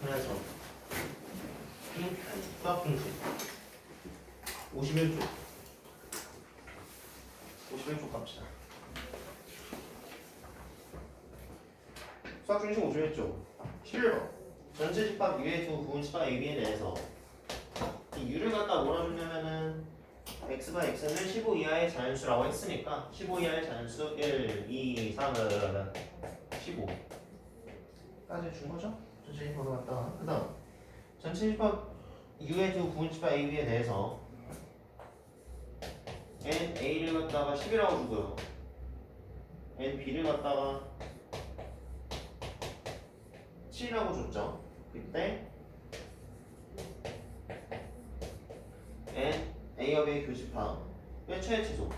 그래서 수학 공식 51쪽 51쪽 갑시다. 수학 중심 51쪽 11번 전체 집합 U의 두 부분 집합 AB에 대해서 이 U를 갖다 몰아주려면은 X가 X는 15 이하의 자연수라고 했으니까 15 이하의 자연수 1, 2, 3은 15까지 준 거죠? 전체 집합을 갖다가 그 다음 전체 집합 U의 두 부분 집합 AB에 대해서 N A를 갖다가 10이라고 주고요. N B를 갖다가 7이라고 줬죠. 그때 N A업의 교집합의 최애치소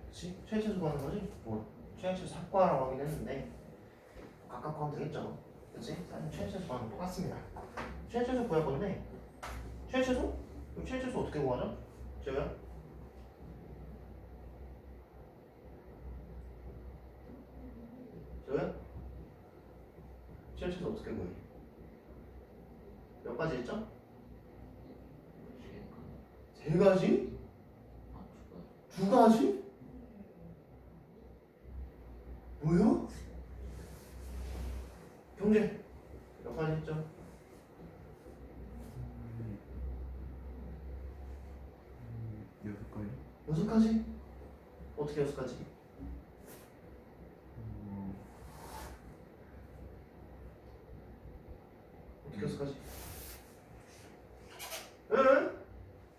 그치? 최애치소가 하는 거지? 뭐 최애치소 삭과라고 하긴 했는데 가깝고 하면 되겠죠. 그치? 사실 최애치소랑 똑같습니다. 최애치소 구할 건데 최애치소? 그럼 최애치소 어떻게 구하죠? 제가요? 저요? 최애치소 어떻게 구해? 몇 가지 있죠? 세 가지? 두 가지? 뭐요? 경제 몇 가지 있죠? 여섯 가지? 여섯 가지? 어떻게 여섯 가지? 어떻게 여섯 가지? 응?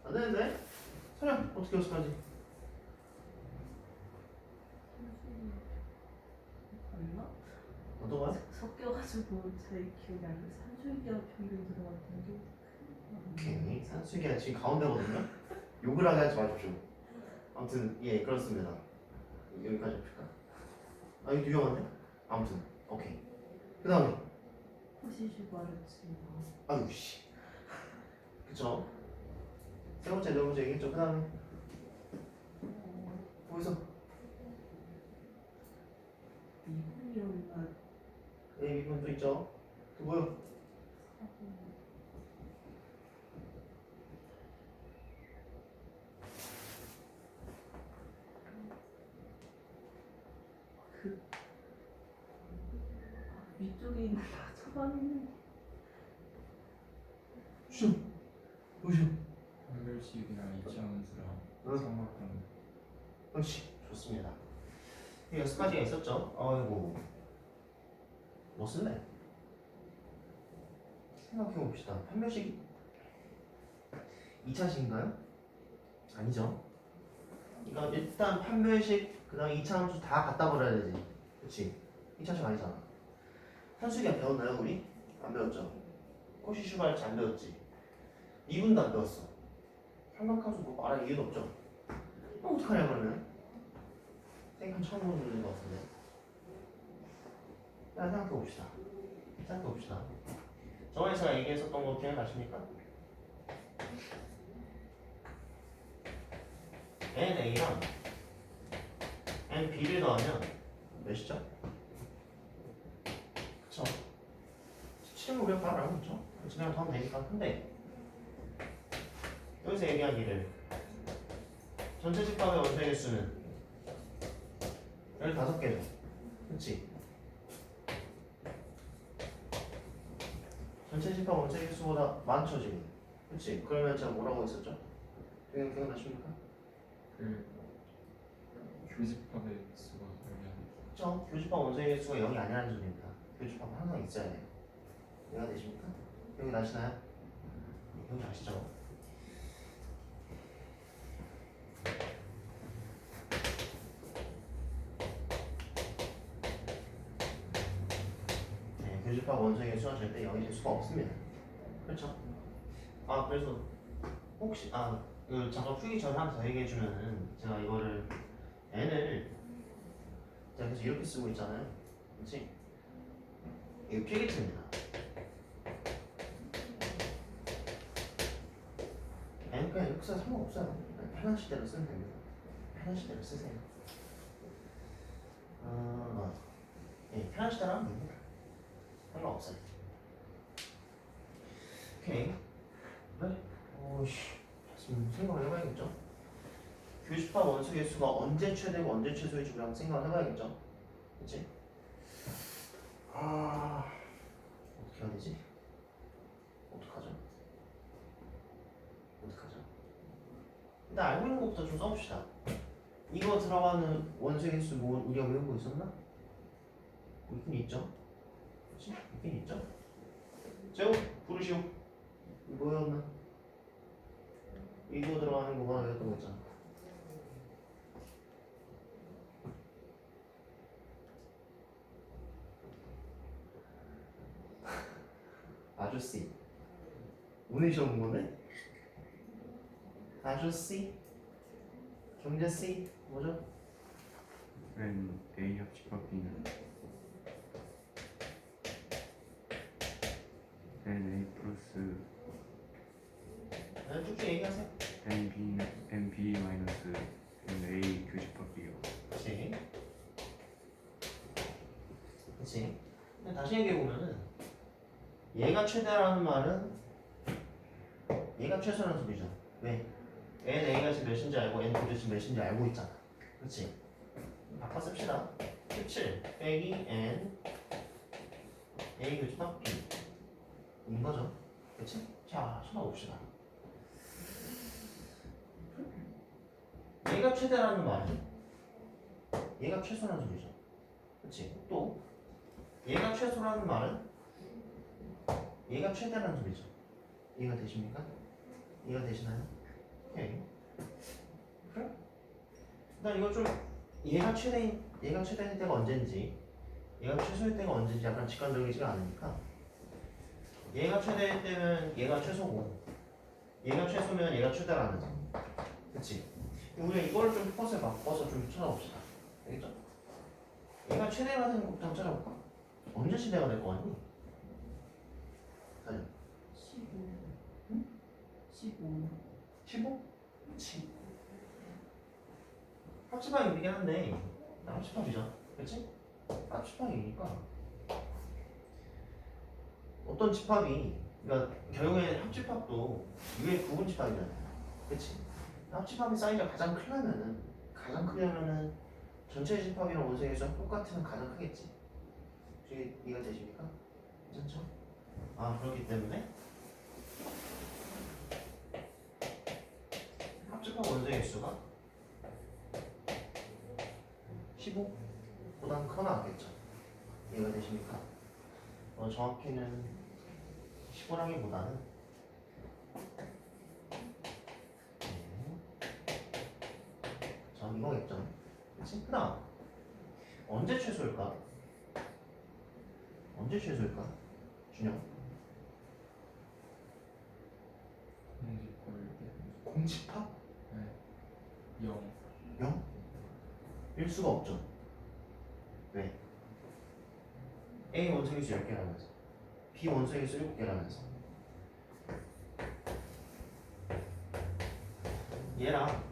안 되는데? 서령 어떻게 여섯 가지? 맞나? 어떤 거야? 섞여가지고 잘 기억이 안 나. 산술기와 평균 들어갔던 게. 오케이 산수기가 지금 가운데거든요? 욕을 하게 하지 마십시오. 아무튼 예 그렇습니다. 여기까지 합시다. 아 이거 위험한데? 아무튼 오케이 그 다음에 호시슈 바르츠나. 아유 씨 그쵸? 세 번째 네 번째 얘기했죠? 그 다음에 거기서 미분열만 A 미분 또 있죠? 그 뭐요? 하고 그 위쪽에 있는 다 초반에 있는 쉬어 뭐 쉬어 한별식이랑 이차함수랑 응. 삼각형. 그렇지 좋습니다. 이 여섯 가지가 있었죠? 아이고 뭐 쓸래? 생각해봅시다. 판별식 2차식인가요? 아니죠. 그러니까 일단 판별식 그 다음에 2차 함수 다 갖다 버려야 되지. 그치? 2차식 아니잖아. 산수기가 배웠나요 우리? 안 배웠죠? 코시 슈바르츠 안 배웠지? 미분도 안 배웠어. 삼각함수 뭐 말할 이유도 없죠? 그럼 어떡하냐 그러면? 생각 처음 보는 문제인 것 같은데. 자 생각해봅시다. 생각해봅시다. 저번에 제가 얘기했었던 거 기억나십니까? NA랑 NB를 더하면 몇이죠? 그쵸? 7은 우리가 바로 알고 있죠? 그냥 더하면 되니까. 근데 여기서 얘기하기를 전체 집합의 원소의 개수는 15개죠. 그치? 전체 집합 원소의 개수보다 많죠 지금. 그치? 그러면 제가 뭐라고 했었죠? 기억나십니까? 그 교집합의 수가 얼마나? 그쵸? 교집합 원소의 개수가 0이 아니라는 점입니다. 교집합은 항상 있어야 돼요. 이해가 되십니까? 기억이 나시나요? 기억이 나시죠? 네, 교집합 원소의 개수는 절대 0이 될 수가 없습니다. 그렇죠? 아 그래서 혹시 그 잠깐 풀기 전에 하나 더 얘기해 주면은 제가 이거를 n을 제가 계속 이렇게 쓰고 있잖아요. 그렇지? 이거 필기체입니다. n 그냥 이렇게 써도 상관없어요. 편하신 대로 쓰면 됩니다. 편하신 대로 쓰세요. 예, 편하신 대로 하면 됩니다. 상관없어요. 오케이. 그래? 지금 생각을 해봐야겠죠? 교집합 원소 개수가 언제 최대고 언제 최소일지 우리 한번 생각을 해봐야겠죠? 그치? 어떻게 해야 되지? 어떡하죠? 일단 알고 있는 것부터 좀 써봅시다. 이거 들어가는 원소의 개수 뭐 우리가 외운 거 있었나? 있긴 있죠? 그치? 있긴 있죠? 제우 부르시오. 이거 뭐였나? 이거 들어가는 거 뭐라 그랬던 거 있잖아. 아저씨 오늘 시험 본 거네? 아저씨 경자씨 뭐죠? N A 합집합 B는 N A 플러스 쭉쭉 얘기하세요. N B는 N B 마이너스 N A 교집합 B요. 그치 그치. 근데 다시 얘기해보면은 얘가 최대라는 말은 얘가 최소라는 소리죠. 왜? N A가 지금 몇인지 알고 N B도 지금 몇인지 알고 있잖아. 그치? 바꿔 씁시다. 17 빼기 N A 교집합 B 인 거죠. 그치? 자, 찾아봅시다. 얘가 최대라는 말은 얘가 최소라는 소리죠. 그치? 또 얘가 최소라는 말은 얘가 최대라는 소리죠. 이해가 되십니까? 이해가 되시나요? 오케이. 그래? 일단 이거 좀 얘가 최대일 때가 언제인지 얘가 최소일 때가 언제인지 약간 직관적이지가 않으니까 얘가 최대일 때는 얘가 최소고 얘가 최소면 얘가 최대라는 거. 그치? 우리가 이거를 좀 포커스에 바꿔서 좀 찾아봅시다. 알겠죠? 얘가 최대가 되는 것부터 한번 찾아볼까? 언제 최대가 될 거 같니? 사진 15. 응? 15. 15? 그치? 합집합이긴 한데 합집합이죠. 그치? 합집합이니까 어떤 집합이 그러니까 결국에 합집합도 위에 구분 집합이잖아요. 그치? 합집합의 사이즈가 가장 크려면은 전체 집합이랑 원소의 개수가 똑같으면 가장 크겠지. 혹시 이해가 되십니까? 괜찮죠? 그렇기 때문에 합집합 원소의 개수가 15보다는 크거나 같겠죠. 이해가 되십니까? 정확히는 15라기보다는 이거겠죠. 그치? 그 다음 언제 최소일까? 언제 최소일까? 준영 공집합? 네. 0. 0? 일 수가 없죠. 왜? A 원소개수 10개라면서 B 원소개수 7개라면서 얘랑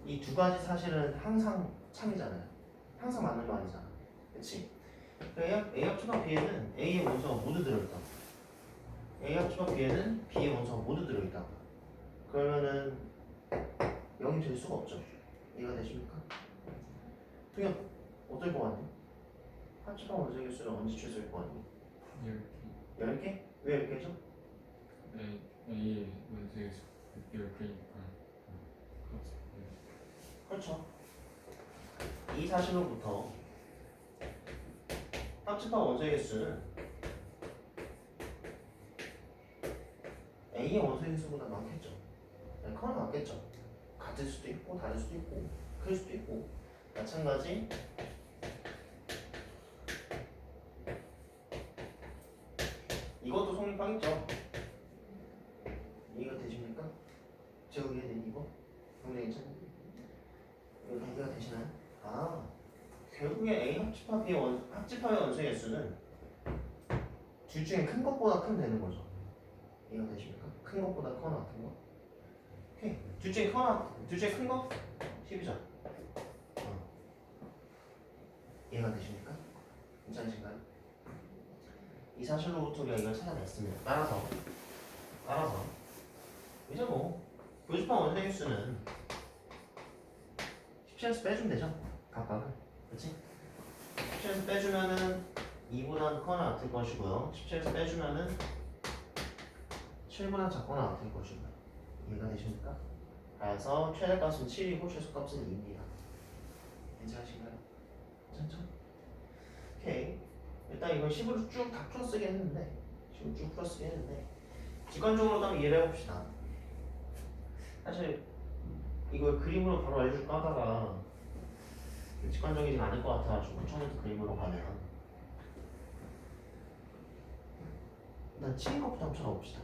이 두 가지 사실은 항상 참이잖아요. 항상 맞는 말이잖아. 그치? A 합집합 B에는 A의 원소가 모두 들어있다. A 합집합 B에는 B의 원소가 모두 들어있다. 그러면은 0이 될 수가 없죠. 이해가 되십니까? 그냥 어떨 것 같니? 합집합 원소 개수는 언제 최소일 것 같니? 10개. 10개? 왜 10개죠? 네. A의 원소에서 10개니까. 그렇죠. 이 사실로부터 합집합 원소의 개수는 A의 원소의 개수보다 많겠죠. 커는 많겠죠. 같을 수도 있고 다를 수도 있고 클 수도 있고 마찬가지 이것도 성립하겠죠. 이해가 되십니까? 제가 이해된 이거? 굉장히 괜찮아요? 이해가 되시나요? 결국에 A 합집합의 원소의 개수는 둘 중에 큰 것보다 크면 되는 거죠. 이해가 되십니까? 큰 것보다 커나 같은 거? 오케이. 둘 중에 커나, 둘 중에 큰 거? 10이죠? 이해가 되십니까? 괜찮으신가요? 이 사실로부터 우리가 이걸 찾아냈습니다. 따라서 이제 뭐 교집합 원소의 수는 17에서 빼주면 되죠? 각각을. 그렇지? 17에서 빼주면은 2보다 커나 같을 것이고요. 17에서 빼주면은 7보다 작거나 같을 것이고요. 이해가 되십니까? 그래서 최대값은 7이고 최소값은 2입니다. 괜찮으신가요? 괜찮죠? 오케이. 일단 이건 10으로 쭉 다 풀어쓰게 했는데 10으로 쭉 풀어쓰게 했는데 직관적으로도 한번 이해를 해봅시다. 사실 이걸 그림으로 바로 알려줄까 하다가 직관적이지 않을 것 같아가지고 처음부터 그림으로 가면 일단 7인 것부터 한번 찾아봅시다.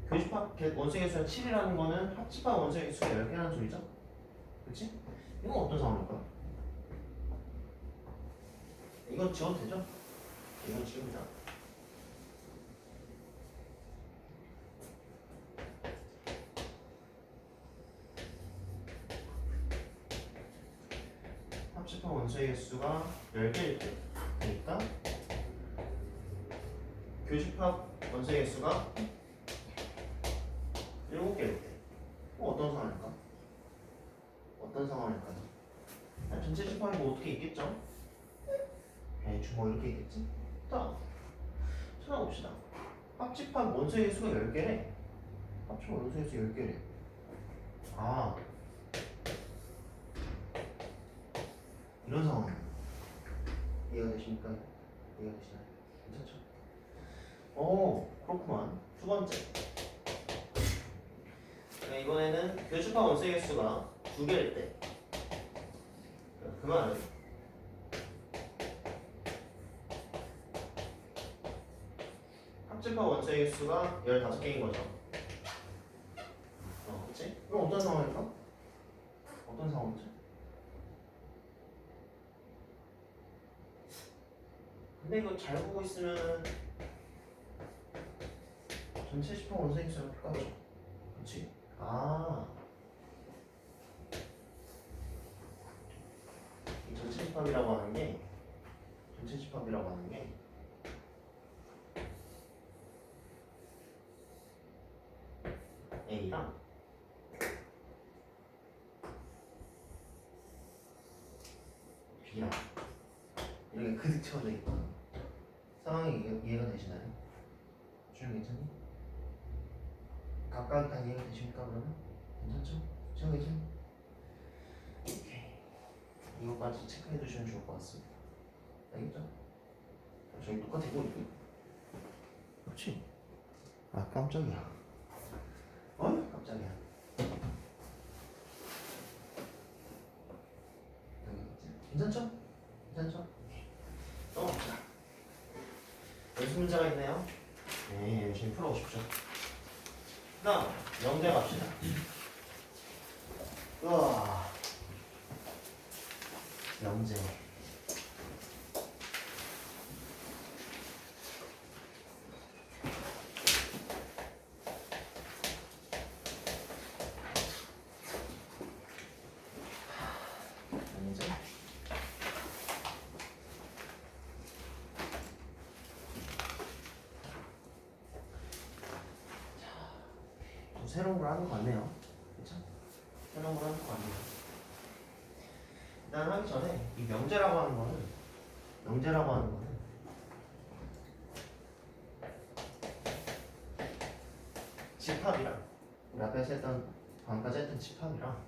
교집합 원소의 수가 7이라는 거는 합집합 원소의 수가 10개라는 소리죠? 그렇지? 이건 어떤 상황일까? 이건 지워도 되죠? 이건 지웁니다. 합집합 원소의 수가 10개일 때 그러니까 교집합 원소의 수가 7개일 때 어떤 상황일까? 어떤 상황일까요? 전체 집합이 뭐 어떻게 있겠죠? 대충 뭐 이렇게 있겠지? 자, 찾아봅시다. 합집합 원소의 수가 10개래. 합집합 원소의 수 10개래. 아, 이런 상황이에요. 이해가 되십니까? 이해가 되시나요? 괜찮죠? 오, 그렇구만. 두 번째. 자, 이번에는 교집합 원소의 수가 2개일 때. 그 말은 합집합 원소의 수가 15개인 거죠. 그치? 이건 어떤 상황일까? 어떤 상황이죠? 근데 이거 잘 보고 있으면 전체 집합 원소의 수랑 똑같죠? 그치? 아, 이 전체 집합이라고 하는 게 전체 집합이라고 하는 게 A랑 B랑 이렇게 그득 채워져 있고 상황이 이해가 되시나요? 주영 괜찮니? 각각 다 이해가 되십니까 그러면? 괜찮죠? 주영 괜찮니? 오케이. 이것까지 체크해 두시면 좋을 것 같습니다. 알겠죠? 저희 똑같고 있고. 그렇지? 아 깜짝이야. 깜짝이야. 괜찮죠? 괜찮죠? 넘어갑시다. 연습 문제가 있네요. 네, 열심히 풀어보십시오. 다음, 영재 갑시다. 우와. 영재. 영재. 또 새로운 걸 하는 것 같네요. 그쵸? 새로운 걸 하는 것 같네요. 일단 하기 전에 이 명제라고 하는 거는 집합이랑 우리 앞에서 했던 방금까지 했던 집합이랑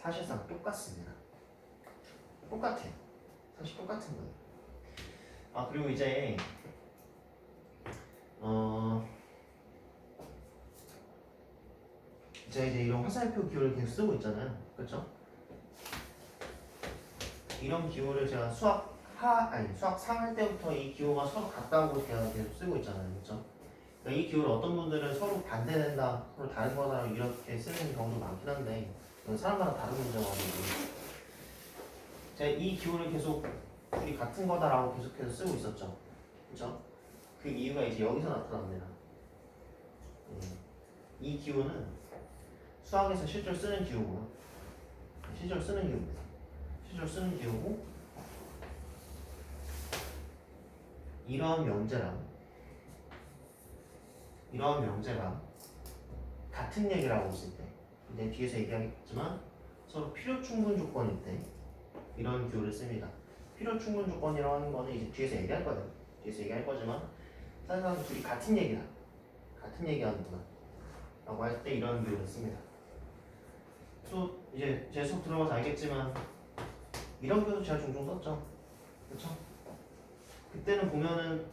사실상 똑같습니다. 똑같아요. 사실 똑같은 거예요. 아 그리고 이제 제가 이제 이런 화살표 기호를 계속 쓰고 있잖아요. 그렇죠? 이런 기호를 제가 수학 3 할 때부터 이 기호가 서로 같다고 제가 계속 쓰고 있잖아요. 그렇죠? 그러니까 이 기호를 어떤 분들은 서로 반대된다, 서로 다른 거다 이렇게 쓰는 경우도 많긴 한데 이건 사람마다 다른 문제가지고 제가 이 기호를 계속 둘이 같은 거다라고 계속해서 쓰고 있었죠. 그쵸? 그 이유가 이제 여기서 나타납니다. 이 기호는 수학에서 실제로 쓰는 기호고요. 실제로 쓰는 기호입니다. 실제로 쓰는 기호고 이러한 명제가 같은 얘기를 하고 있을 때, 이제 뒤에서 얘기하겠지만 서로 필요 충분 조건일 때 이런 기호를 씁니다. 필요 충분 조건이라는 거는 이제 뒤에서 얘기할 거예요. 뒤에서 얘기할 거지만 사실상 둘이 같은 얘기다. 같은 얘기하는구나. 라고 할 때 이런 기호를 씁니다. 또 이제 제 수업 들어가서 알겠지만 이런 기호도 제가 종종 썼죠. 그쵸? 그때는 보면은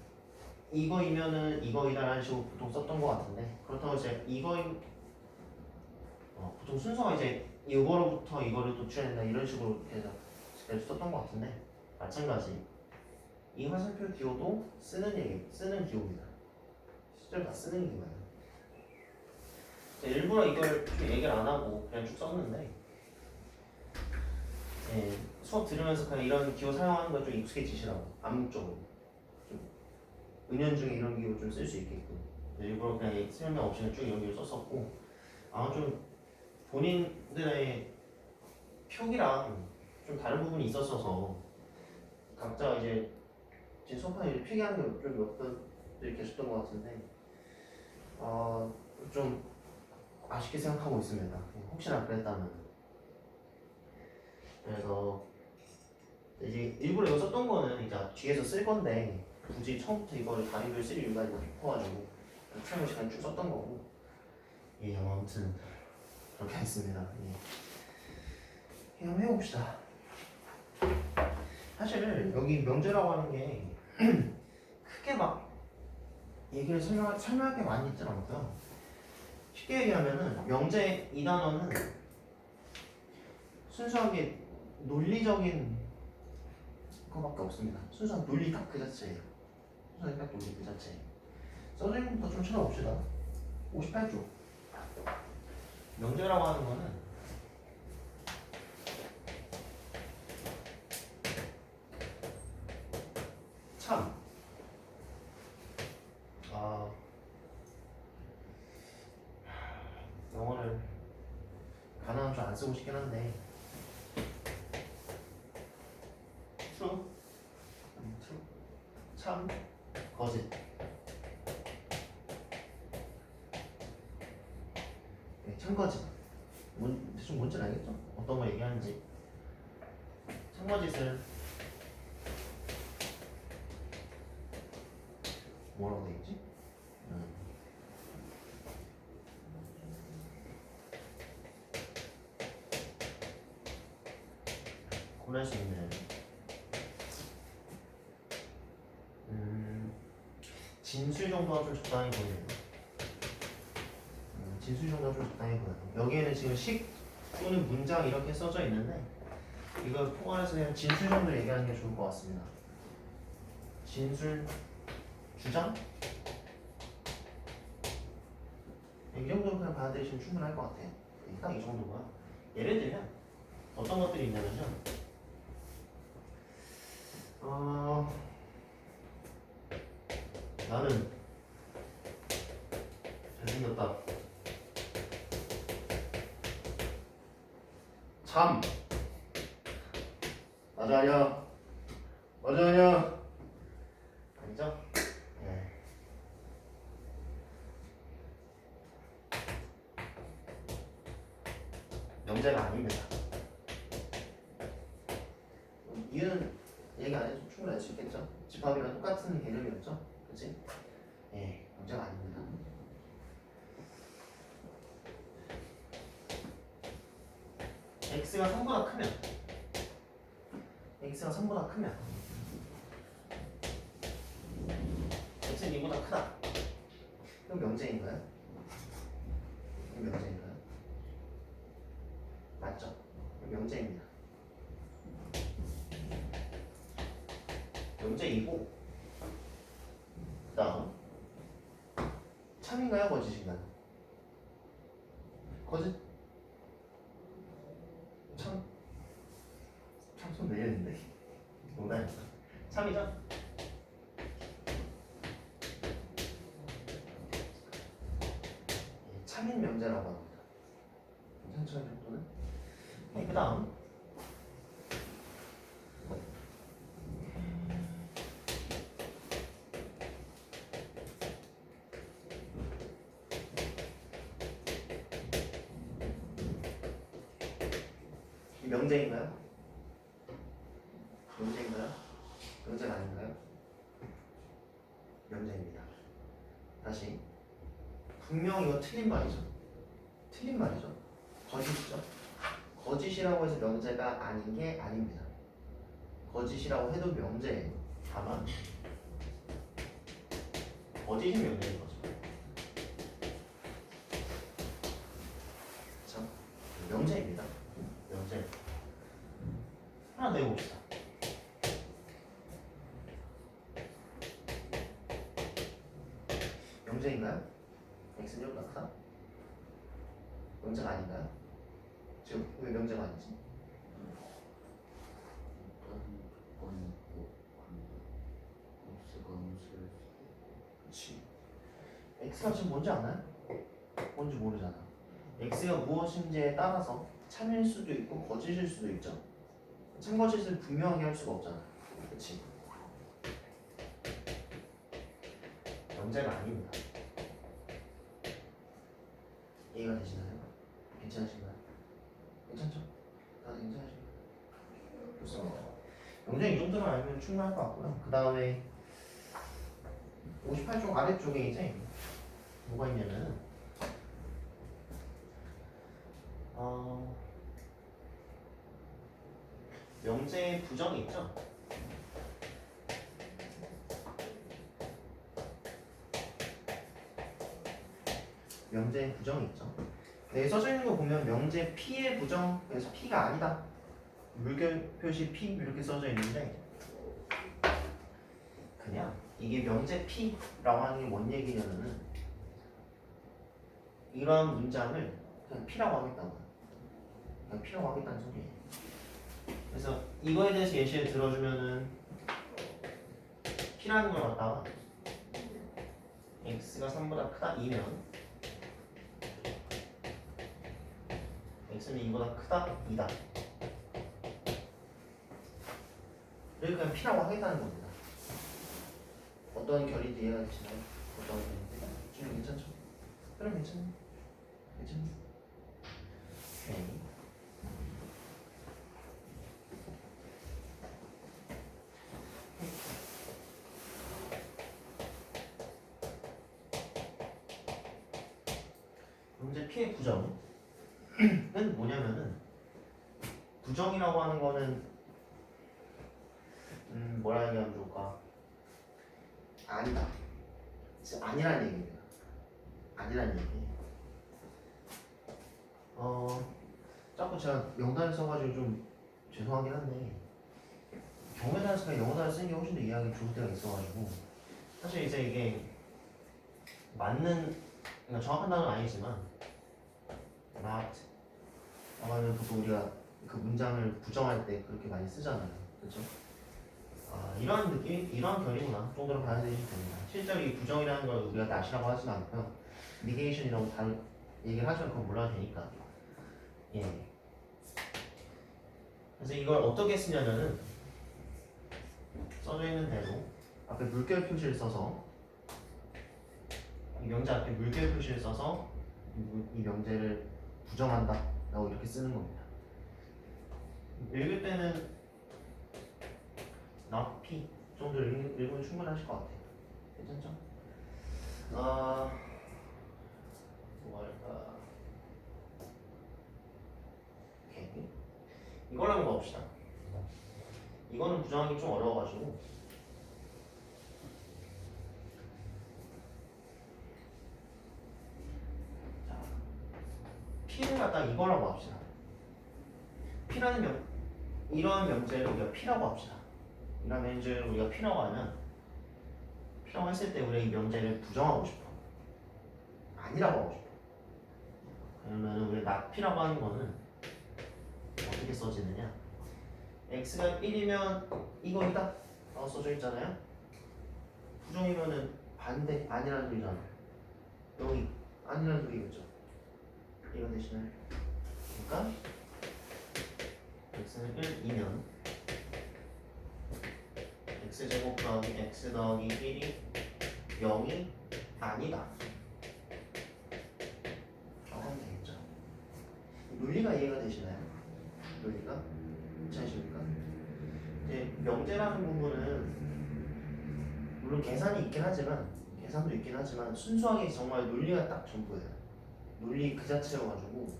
이거이면은 이거이다라는 식으로 보통 썼던 것 같은데 그렇다고 이제 이거인 보통 순서가 이제 이거로부터 이거를 도출해낸다 이런 식으로 해서 계속 썼던 것 같은데 마찬가지 이 화살표 기호도 쓰는 기호입니다. 실제로 다 쓰는 기호예요. 일부러 이걸 좀 얘기를 안 하고 그냥 쭉 썼는데 수업 들으면서 그냥 이런 기호 사용하는 거 좀 익숙해지시라고 암묵적으로 좀 은연중에 이런 기호 좀 쓸 수 있게끔 일부러 그냥 설명 없이 쭉 이런 기호 썼었고 아마 좀 본인들의 표기랑 좀 다른 부분이 있었어서 각자 이제 제 수업하는 필기하는 게 좀 몇 분들이 계셨던 것 같은데 좀 아쉽게 생각하고 있습니다. 혹시나 그랬다면 그래서 이제 일부러 이거 썼던 거는 이제 뒤에서 쓸 건데 굳이 처음부터 이거를 다리를 쓸 이유가 싶어가지고 트라이얼 시간 쭉 썼던 거고 아무튼 그렇게 했습니다. 한번 해봅시다. 사실 여기 명제라고 하는 게 크게 막 얘기를 설명할 게 많이 있진 않고요. 쉽게 얘기하면은 명제 이 단어는 순수하게 논리적인 거밖에 없습니다. 순수한 논리 딱 그 자체예요. 순수하게 딱 논리 그 자체예요. 써져 있는 것도 좀 찾아봅시다. 58쪽. 명제라고 하는 거는 참 영어를 가능한 줄 안 쓰고 싶긴 한데 true, 참, 거짓. 참거짓. 대충 뭔지 알겠죠? 어떤 거 얘기하는지. 참거짓을 뭐라고 되겠지? 고날 수 있는 진술 정도가 좀 적당히 보이네요. 진술 정도가 좀 적당히 보여요. 여기에는 지금 식 또는 문장 이렇게 써져 있는데 이걸 포괄해서 그냥 진술 정도 얘기하는 게 좋을 것 같습니다. 진술 주장? 이 정도로 그냥 받아들이시면 충분할 것 같아요. 딱 이 정도고요. 예를 들면 어떤 것들이 있냐면요. 나는 잘생겼다. 참. 맞아 아니야. 맞아 아니야. 아니죠? 네. 명제가 아닙니다. 이유는 얘기 안 해도 충분히 알 수 있겠죠? 집합이랑 똑같은 개념이었죠? 그치? 명제가 아닙니다. x가 3보다 크면 x가 3보다 크면 x는 2보다 크다. 그럼 명제인가요? 명제인가요? 맞죠? 명제입니다. 명제이고 그 다음 참인가요? 거짓인가요? 거짓? 참 손 내렸는데 농담입니다. 참이죠? 3인 명제라고 합니다. 괜찮죠? 이 정도는? 네, 그 다음 이 명제인가요? 명제인가요? 명제가 아닌가요? 명제입니다. 다시 분명 이거 틀린 말이죠. 틀린 말이죠. 거짓이죠. 거짓이라고 해서 명제가 아닌 게 아닙니다. 거짓이라고 해도 명제예요. 다만 거짓이 명제인 거죠. 그렇죠? 명제입니다. 명제. 하나 내봅시다. 명제인가요? x는 0보다 크다? 명제가 아닌가요? 지금 왜 명제가 아니지? 그렇지. x가 지금 뭔지 아나요? 뭔지 모르잖아. x가 무엇인지에 따라서 참일 수도 있고 거짓일 수도 있죠. 참거짓을 분명하게 할 수가 없잖아. 그렇지. 명제가 아닙니다. 이해가 되시나요? 괜찮으신가요? 괜찮죠? 다들 괜찮으신가요? 좋습니다. 명제 이 정도만 알면 충분할 것 같고요. 그 다음에 58쪽 아래쪽에 이제 뭐가 있냐면 명제의 부정이 있죠? 명제의 부정이 있죠? 네, 써져 있는 거 보면 명제 P의 부정, 그래서 P가 아니다. 물결 표시 P 이렇게 써져 있는데 그냥 이게 명제 P라고 하는 게 뭔 얘기냐면은 이러한 문장을 그냥 P라고 하겠다고. 그냥 P라고 하겠다는 소리예요. 그래서 이거에 대해서 예시를 들어주면은 P라는 걸 갖다가 X가 3보다 크다 2면 X는 2보다 크다 2다. 이렇게 그냥 P라고 하겠다는 겁니다. 어떤 결이 이해가 되시나요? 어떤 결인데? 좀 괜찮죠? 그럼 괜찮네. 괜찮네. 오케이. 문제 P의 부정은 뭐냐면은 부정이라고 하는 거는 뭐라 얘기하면 좋을까? 아니다. 아니라는 얘기입니다. 아니라는 얘기. 자꾸 제가 영단을 써가지고 좀 죄송하긴 한데 경우에 따라서 그냥 영어 단을 쓰는 게 훨씬 더 이해하기 좋을 때가 있어가지고 사실 이제 이게 맞는 그러니까 정확한 단어는 아니지만 not 하면 보통 우리가 그 문장을 부정할 때 그렇게 많이 쓰잖아요. 그렇죠? 이러한 느낌, 이러한 결이구나 정도로 받아들이시면 됩니다. 실제로 이 부정이라는 걸 우리가 not이라고 하지는 않고요. negation이라고 다른 얘기를 하시면 그건 몰라도 되니까. 예. 그래서 이걸 어떻게 쓰냐면은 써져 있는 대로 앞에 물결 표시를 써서 이 명제 앞에 물결 표시를 써서 이 명제를 부정한다 라고 이렇게 쓰는 겁니다. 읽을 때는 not P 정도 읽으면 충분하실 것 같아요. 괜찮죠? 뭐 할까? 오케이. 이걸 한번 가봅시다. 이거는 부정하기 좀 어려워가지고 자, P를 갖다가 이거라고 합시다. P라는 이러한 명제를 우리가 P라고 합시다. 이러한 명제를 우리가 P라고 하면 P라고 했을 때 우리가 이 명제를 부정하고 싶어. 아니라고 하고 싶어. 그러면 우리가 not P라고 하는 거는 어떻게 써지느냐? x가 1이면 이거이다 라고 써져 있잖아요. 부정이면은 반대 아니라는 소리잖아. 여기 아니라는 소리겠죠. 이거 되시나요? 그러니까 x는 1이면 x제곱 더하기 x 더하기 1이 0이 아니다. 하면 되겠죠. 논리가 이해가 되시나요? 논리가? 괜찮으십니까? 이제 명제라는 부분은 물론 계산이 있긴 하지만 계산도 있긴 하지만 순수하게 정말 논리가 딱 전부예요. 논리 그 자체여가지고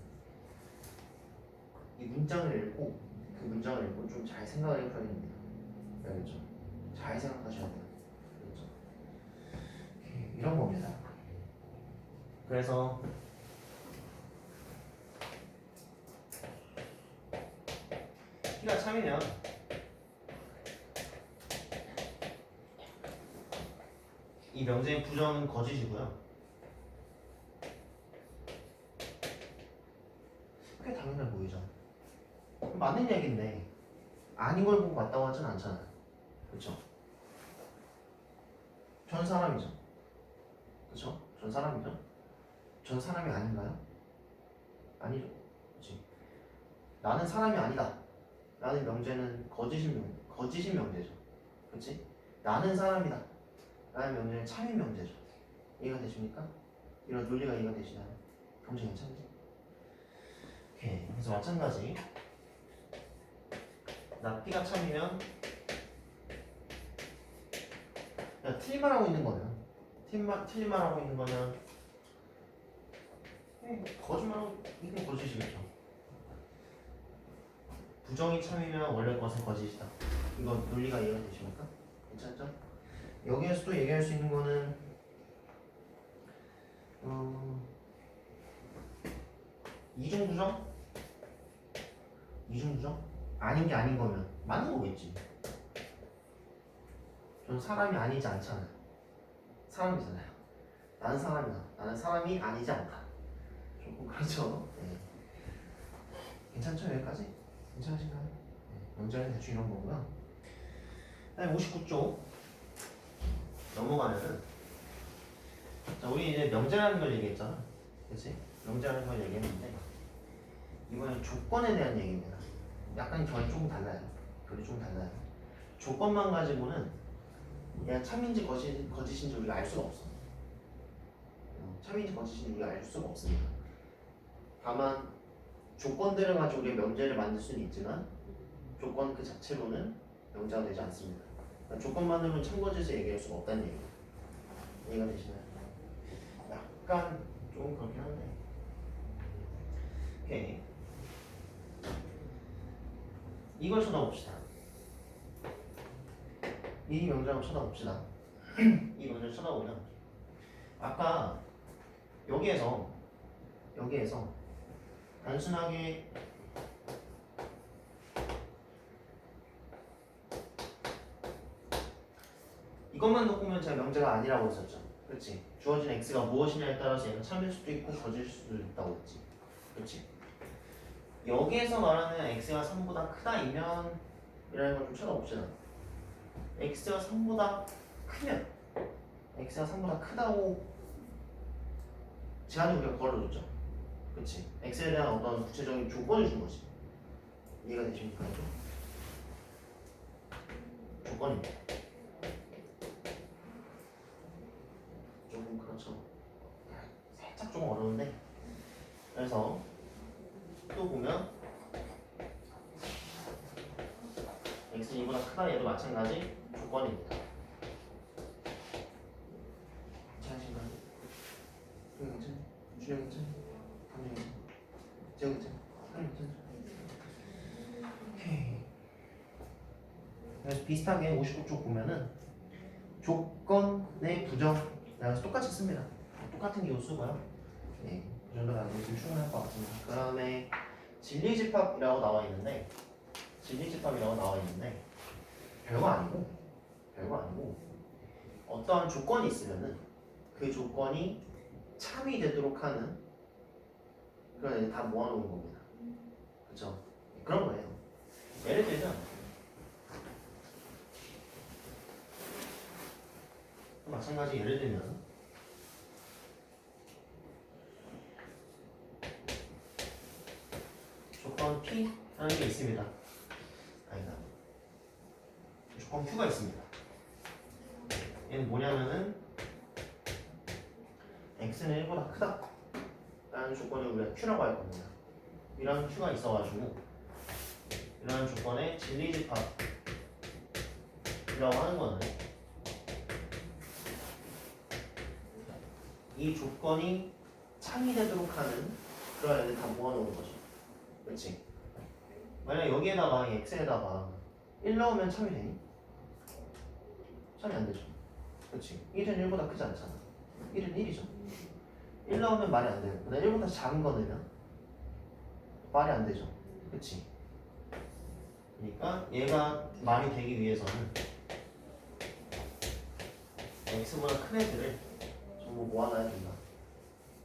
이 문장을 읽고 그 문장을 읽고 좀 잘 생각을 해봐야 됩니다. 알겠죠? 잘 생각하셔야 돼요. 그렇죠? 이런 겁니다. 그래서 T가 참이면 이 명제의 부정은 거짓이고요. 꽤 당연해 보이죠? 맞는 얘기인데 아닌 걸 보고 맞다고 하진 않잖아요. 그렇죠? 전 사람이죠. 그렇죠? 전 사람이죠. 전 사람이 아닌가요? 아니죠. 그렇지? 나는 사람이 아니다. 라는 명제는 거짓인 명제죠. 그렇지? 나는 사람이다. 라는 명제는 참인 명제죠. 이해가 되십니까? 이런 논리가 이해가 되시나요? 경제 괜찮지? 오케이. 그래서 마찬가지. 나 P가 참이면 그냥 틀린 말 하고 있는 거면 틀린 말 하고 있는 거면 거짓말하고 이건 거짓이겠죠. 부정이 참이면 원래 것은 거짓이다. 이건 논리가 이해가 되십니까? 괜찮죠? 여기에서 또 얘기할 수 있는 거는 이중부정? 이중부정? 아닌 게 아닌 거면 맞는 거겠지. 전 사람이 아니지 않잖아요. 사람이잖아요. 나는 사람이다. 나는 사람이 아니지 않다. 조금 그렇죠. 네. 괜찮죠? 여기까지? 괜찮으신가요? 네. 명제는 대충 이런 거고요. 그다음에 59쪽 넘어가면은 자, 우리 이제 명제라는 걸 얘기했잖아. 그치? 명제라는 걸 얘기했는데 이번엔 조건에 대한 얘기입니다. 약간 결이 조금 달라요. 결이 조금 달라요. 조건만 가지고는 얘가 참인지 거짓인지 우리가 알 수가 없어. 참인지 거짓인지 우리가 알 수가 없습니다. 다만 조건들을 가지고 우리가 명제를 만들 수는 있지만 조건 그 자체로는 명제가 되지 않습니다. 그러니까 조건만으로는 참거짓을 얘기할 수가 없다는 얘기예요. 이해가 되시나요? 약간 조금 그렇긴 한데. 오케이. 이걸 쳐다봅시다. 이 명제를 쳐다봅시다. 이 명제를 쳐다보면 아까 여기에서 단순하게 이것만 놓고 보면 제가 명제가 아니라고 했었죠. 그렇지? 주어진 x가 무엇이냐에 따라서 얘는 참일 수도 있고 거짓일 수도 있다고 했지. 그렇지? 여기에서 말하는 x가 3보다 크다이면 이라는 걸 좀 쳐다봅시다. x가 3보다 크면 x가 3보다 크다고 제한을 우리가 걸어줬죠. 그렇지? x에 대한 어떤 구체적인 조건을 준 거지. 이해가 되십니까? 조건입니다. 조금 그렇죠. 살짝 좀 어려운데. 그래서 또 보면 x는 2보다 크다 얘도 마찬가지 조건입니다. 괜찮으신가요? 괜찮아요? 준영 괜찮아요? 강영 괜찮아요? 재영 괜찮아요? 사람 괜찮아요? 오케이. 그래서 비슷하게 59쪽 보면은 조건의 부정 그래서 똑같이 씁니다. 똑같은 기호 쓰고요. 네, 그 정도 가지고 좀 충분할 것 같습니다. 그 다음에 진리집합이라고 나와 있는데 별거 아니고 어떠한 조건이 있으면은 그 조건이 참이 되도록 하는 그런 애들 다 모아놓은 겁니다. 그렇죠? 그런 거예요. 예를 들면 마찬가지 예를 들면 조건 P라는 게 있습니다. 아니다. 조건 Q가 있습니다. 얘는 뭐냐면은 x는 1보다 크다 라는 조건을 우리가 Q라고 할 겁니다. 이런 Q가 있어가지고 이런 조건의 진리집합이라고 하는 거는 이 조건이 창의되도록 하는 그런 애들 다 모아놓은 거죠. 그렇지? 만약 여기에다가 이 x에다가 1 넣으면 참이 되니? 참이 안 되죠. 그렇지? 1은 1보다 크지 않잖아. 1은 1이죠. 1 넣으면 말이 안 돼요. 근데 1보다 작은 거 넣으면 말이 안 되죠. 그렇지? 그러니까 얘가 말이 되기 위해서는 x보다 큰 애들을 전부 모아놔야 된다.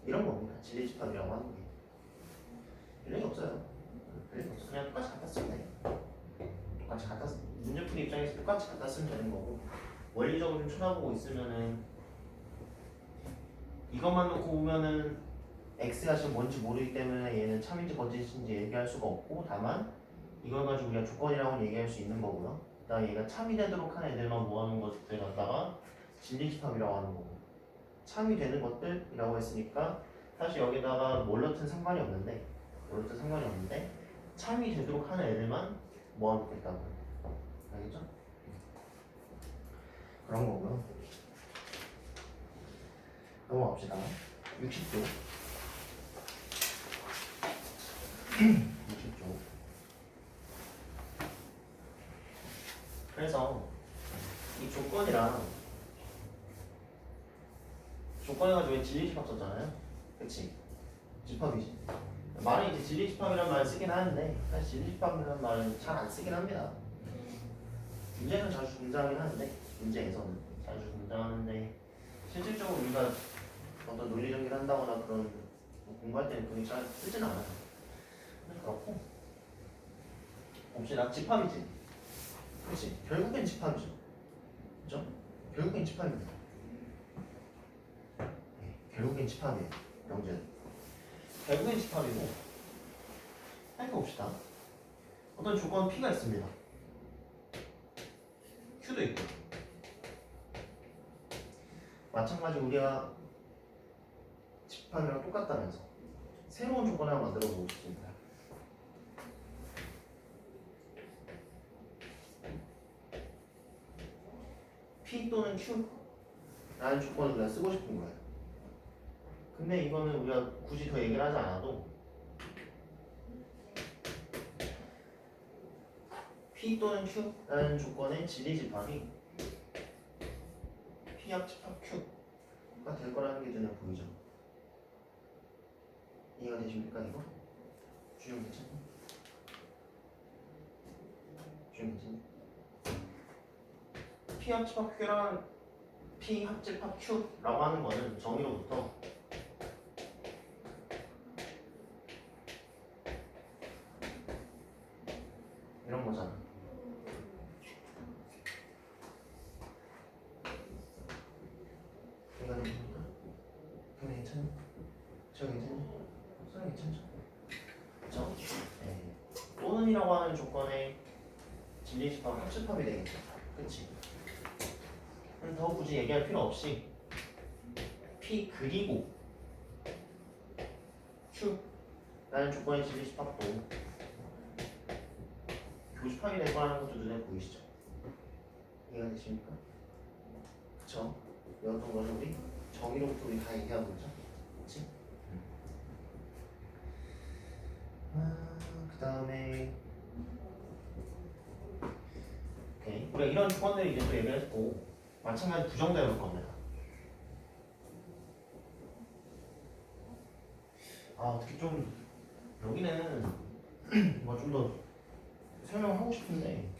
이런 겁니다. 진리집합이라고 하는 게. 별일이 없어요. 별일이 없어. 그냥 똑같이 갖다 쓰면 돼. 똑같이 갖다 쓰. 문제풀이 입장에서 똑같이 갖다 쓰면 되는 거고, 원리적으로 좀 쳐다보고 있으면은 이것만 놓고 보면은 x가 지금 뭔지 모르기 때문에 얘는 참인지 거짓인지 얘기할 수가 없고, 다만 이걸 가지고 우리가 조건이라고 얘기할 수 있는 거고요. 그다음에 얘가 참이 되도록 하는 애들만 모아놓은 것들 갖다가 진리집합이라고 하는 거고, 참이 되는 것들이라고 했으니까 사실 여기다가 뭘 넣든 상관이 없는데, 참이 되도록 하는 애들만 모아놓겠다고. 알겠죠? 그런 거고요. 넘어갑시다. 60조. 60조. 그래서 이 조건해가지고 진리집합 썼잖아요. 그치? 집합이지. 말은 이제 진리집합이라는 말을 쓰긴 하는데 사실 진리집합이라는 말은 잘 안 쓰긴 합니다. 문제는 자주 등장하긴 하는데, 문제에서는 자주 등장하는데 실질적으로 우리가 어떤 논리 전개를 한다거나 그런 공부할 때는 그게 잘 쓰진 않아요. 근데 그렇고 봅시다. 집합이지. 그렇지. 결국엔 집합이죠. 그죠? 결국엔 집합입니다. 네, 결국엔 집합이에요. 명제는. 결국엔 집합이고, 살펴봅시다. 어떤 조건 P가 있습니다. Q도 있고. 마찬가지로 우리가 집합이랑 똑같다면서 새로운 조건 하나 만들어 보고 싶습니다. P 또는 Q라는 조건을 우리가 쓰고 싶은 거예요. 근데 이거는 우리가 굳이 더 얘기를 하지 않아도 P 또는 Q라는 조건의 진리집합이 P 합집합 Q가 될 거라는 게 눈에 보이죠? 이해가 되십니까 이거? 주영 괜찮니? 주영 괜찮니? P 합집합 Q랑 P 합집합 Q라고 하는 거는 정의로부터 이런 거잖아. 이해가 됩니까? 그럼 괜찮니? 저 괜찮니? 선생님 괜찮죠? 그쵸? 네. 또는이라고 하는 조건의 진리집합 합집합이 되겠죠. 그치? 그럼 더 굳이 얘기할 필요 없이 P 그리고 Q라는 조건의 진리집합도 교집합이 될 거라는 것도 눈에 보이시죠? 이해가 되십니까? 그쵸? 이었던 거는 우리 정의로부터 우리 다 얘기하고 있죠? 그치? 그 다음에 오케이. 우리가 이런 조건들을 이제 또 얘기했고, 마찬가지 부정도 해볼 겁니다. 어떻게 좀 여기는 뭐 좀 더 설명하고 싶은데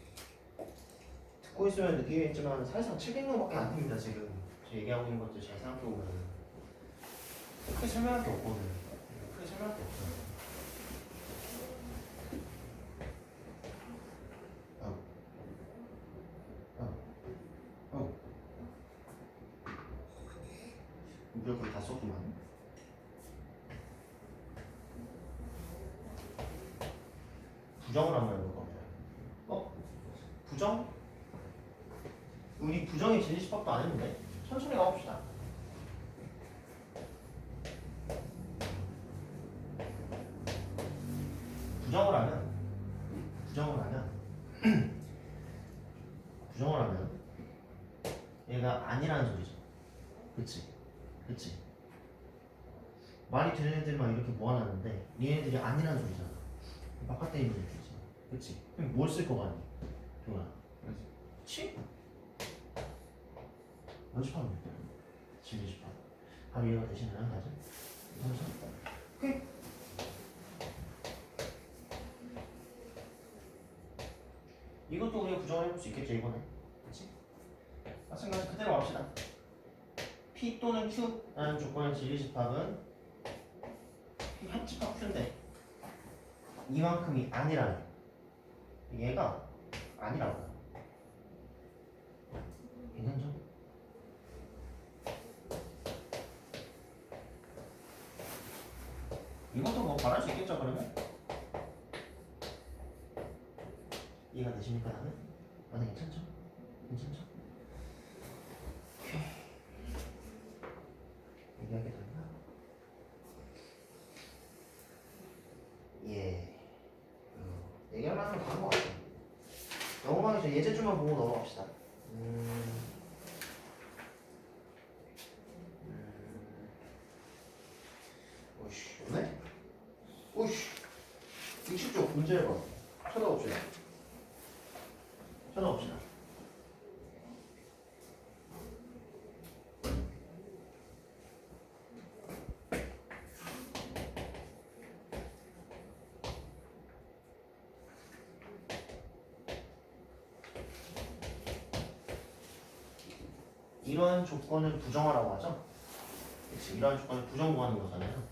듣고 있으면 느끼겠지만 사실상 700명밖에 안 됩니다. 지금 저 얘기하고 있는 것들 잘 생각해보면 크게 설명할 게 없거든. 크게 설명할 게 없어요. 무력을 다 썼구만. 부정을 한번 해볼 겁니다. 부정? 우리 부정의 진리집합도 안 했는데 천천히 가봅시다. 부정을 하면 부정을 하면 얘가 아니라는 소리죠. 그치? 말이 되는 애들만 이렇게 모아놨는데 얘네들이 아니라는 소리잖아. 바깥에 있는 애들이지. 그치? 그럼 뭘 쓸 거 같니? 동아. 그치? 연습하면 돼. 진리집합. 바로 이해가 되시나요? 다들? 오케이. 이것도 우리가 부정을 해볼 수 있겠죠, 이번에. 그치? 마찬가지 그대로 합시다. P 또는 Q라는 조건의 진리집합은 합집합 Q인데 이만큼이 아니라는, 얘가 아니라고. 괜찮죠? 이것도 뭐 말할 수 있겠죠, 그러면? 이해가 되십니까, 다들? 괜찮죠? 오케이. 얘기하게 됐나? 예. 얘기하려면 다른 것 같아요. 넘어가기 전에 예제줄만 보고 넘어갑시다. 오이씨, 오네? 오이씨. 60쪽 문제 해봐. 찾아봅시다. 이러한 조건을 부정하라고 하죠? 그치? 이러한 조건을 부정 구하는 거잖아요.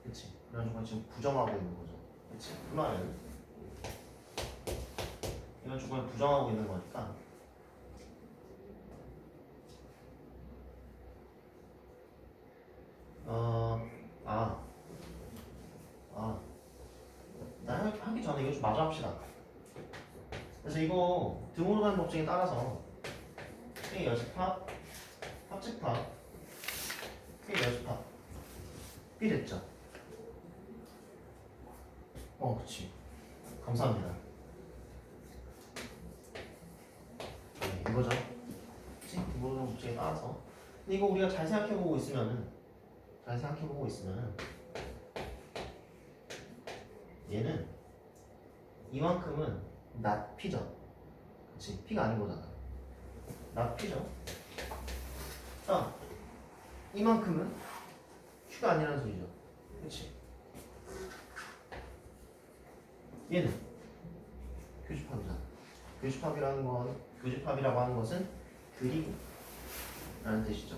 그치? 이러한 조건을 지금 부정하고 있는 거죠. 그치? 그 말은 이런 조건을 부정하고 있는 거니까 나 하기 전에 이거 좀 마저 합시다. 그래서 이거 등으로 가는 법칙에 따라서 K 여집합, 합집합, K 여집합 B 됐죠? 그치. 감사합니다. 네, 이거죠. 그치? 등으로 가는 법칙에 따라서. 근데 이거 우리가 잘 생각해보고 있으면은 얘는 이만큼은 not P죠. 그치? P가 아닌 거잖아. not P죠. 자, 이만큼은 Q가 아니라는 소리죠. 그치? 얘는 교집합이잖아. 교집합이라고 하는 것은 그리고 라는 뜻이죠.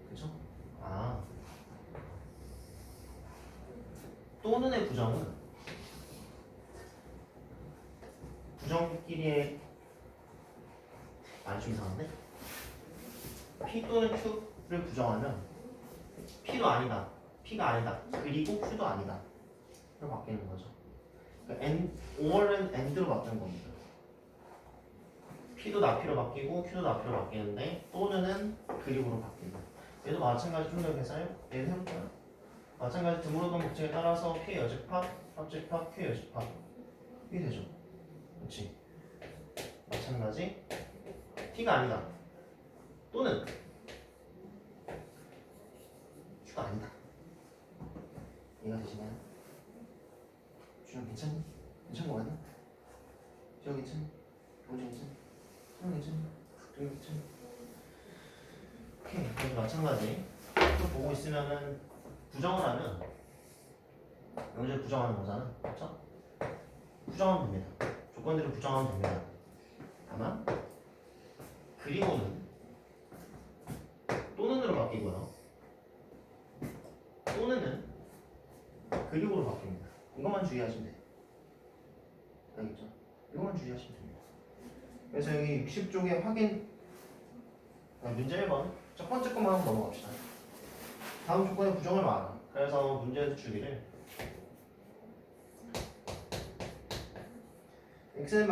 그쵸? 또는의 부정은 부정끼리의 말이 좀 이상한데? P 또는 Q를 부정하면 P도 아니다, P가 아니다, 그리고 Q도 아니다 로 바뀌는 거죠. 그러니까 or은 and로 바뀌는 겁니다. P도 나피로 바뀌고 Q도 나피로 바뀌는데 또는은 그리고로 바뀐다. 얘도 마찬가지 좀 더 계산해요? 얘를 해볼까요? 마찬가지 드물어던 법칙에 따라서 K 여집합, 합집합, Q 여집합 이게 되죠. 그렇지? 마찬가지 T가 아니다 또는 Q가 아니다. 이해가 되시나요? 주영 괜찮니? 괜찮은 거 맞나? 주영 괜찮니? 동준 괜찮니? 수영 괜찮니? 동준 괜찮니? 오케이. 그래서 마찬가지 또 보고 있으면은 부정을 하면 여기서 부정하는 거잖아. 그렇죠? 부정하면 됩니다. 조건들을 부정하면 됩니다. 다만 그리고는 또는으로 바뀌고요. 또는은 그리고로 바뀝니다. 이것만 주의하시면 돼요. 알겠죠? 이것만 주의하시면 됩니다. 그래서 여기 60쪽에 확인 문제 1번 첫 번째 것만 한번 넘어갑시다. 다음 조건에 부정을 많아. 그래서 문제에서 주기를 x는